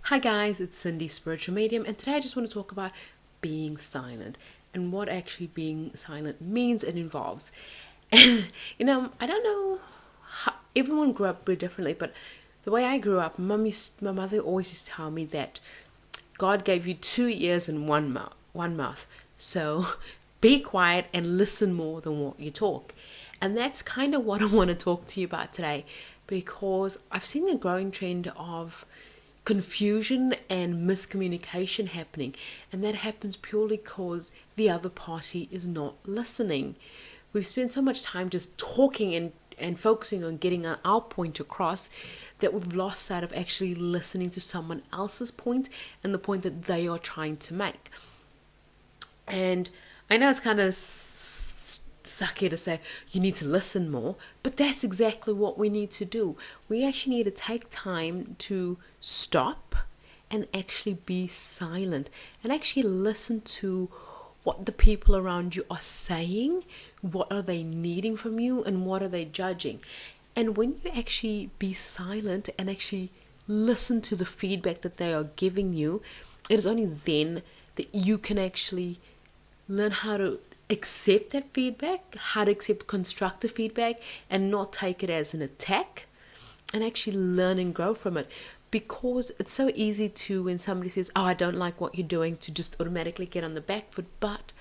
Hi guys, it's Cindy, Spiritual Medium, and today I just want to talk about being silent and what actually being silent means and involves. And I don't know how everyone grew up very differently, but the way I grew up, my mother always used to tell me that God gave you two ears and one mouth. So be quiet and listen more than what you talk. And that's kind of what I want to talk to you about today, because I've seen a growing trend of confusion and miscommunication happening, and that happens purely because the other party is not listening. We've spent so much time just talking and focusing on getting our point across that we've lost sight of actually listening to someone else's point and the point that they are trying to make. And I know it's kind of sucky to say you need to listen more, but that's exactly what we need to do. We actually need to take time to stop and actually be silent and actually listen to what the people around you are saying, what are they needing from you, and what are they judging. And when you actually be silent and actually listen to the feedback that they are giving you, it is only then that you can actually learn how to accept that feedback, how to accept constructive feedback and not take it as an attack, and actually learn and grow from it. Because it's so easy to, when somebody says, oh, I don't like what you're doing, to just automatically get on the back foot. But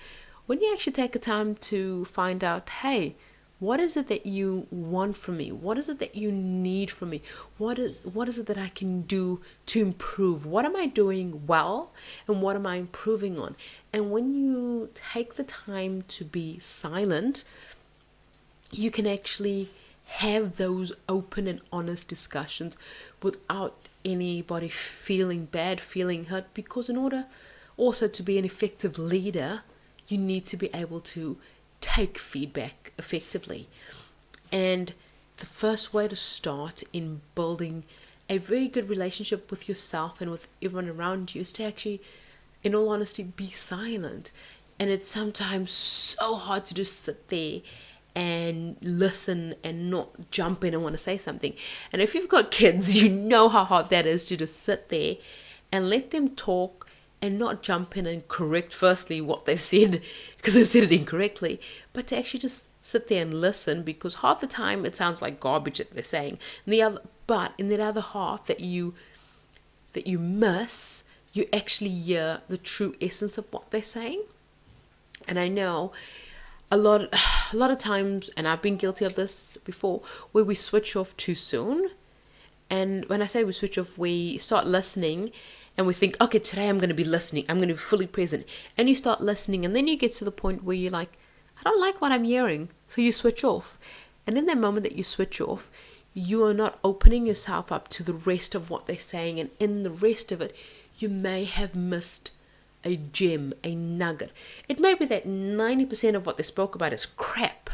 when you actually take the time to find out, hey, what is it that you want from me? What is it that you need from me? What is it that I can do to improve? What am I doing well and what am I improving on? And when you take the time to be silent, you can actually have those open and honest discussions without anybody feeling bad, feeling hurt. Because in order also to be an effective leader, you need to be able to take feedback effectively. And the first way to start in building a very good relationship with yourself and with everyone around you is to actually, in all honesty, be silent. And it's sometimes so hard to just sit there and listen and not jump in and want to say something. And if you've got kids, you know how hard that is to just sit there and let them talk and not jump in and correct firstly what they've said because they've said it incorrectly, but to actually just sit there and listen, because half the time it sounds like garbage that they're saying. But in that other half that you miss, you actually hear the true essence of what they're saying. And I know a lot of times, and I've been guilty of this before, where we switch off too soon. And when I say we switch off, we start listening and we think, okay, today I'm going to be listening. I'm going to be fully present. And you start listening, and then you get to the point where you're like, I don't like what I'm hearing. So you switch off. And in that moment that you switch off, you are not opening yourself up to the rest of what they're saying. And in the rest of it, you may have missed a gem, a nugget. It may be that 90% of what they spoke about is crap,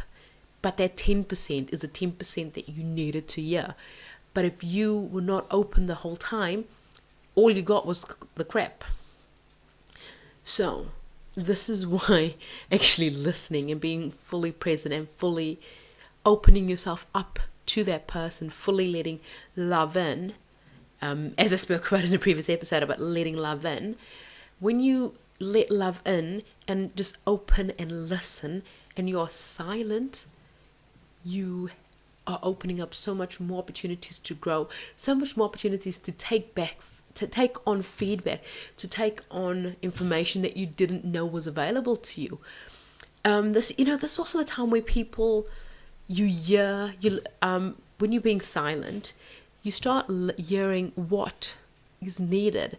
but that 10% is the 10% that you needed to hear. But if you were not open the whole time, all you got was the crap. So this is why actually listening and being fully present and fully opening yourself up to that person, fully letting love in, as I spoke about in the previous episode about letting love in, when you let love in and just open and listen and you are silent, you are opening up so much more opportunities to grow, so much more opportunities to take on feedback, to take on information that you didn't know was available to you. This is also the time where when you're being silent, you start hearing what is needed.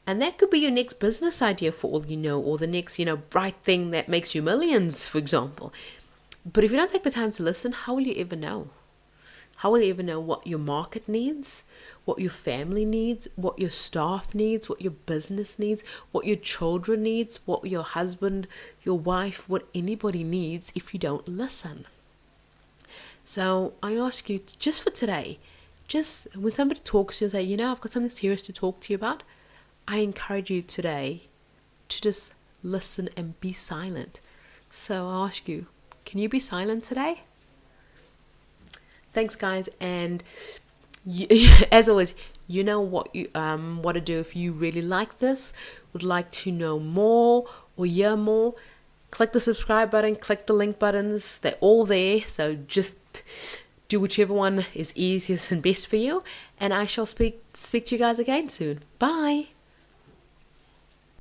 And that could be your next business idea for all you know, or the next, bright thing that makes you millions, for example. But if you don't take the time to listen, how will you ever know? How will you ever know what your market needs, what your family needs, what your staff needs, what your business needs, what your children needs, what your husband, your wife, what anybody needs if you don't listen? So I ask you, just for today, just when somebody talks to you and say, I've got something serious to talk to you about, I encourage you today to just listen and be silent. So I ask you, can you be silent today? Thanks, guys. And as always, you know what to do if you really like this, would like to know more or hear more. Click the subscribe button, click the link buttons. They're all there. So just do whichever one is easiest and best for you. And I shall speak to you guys again soon. Bye.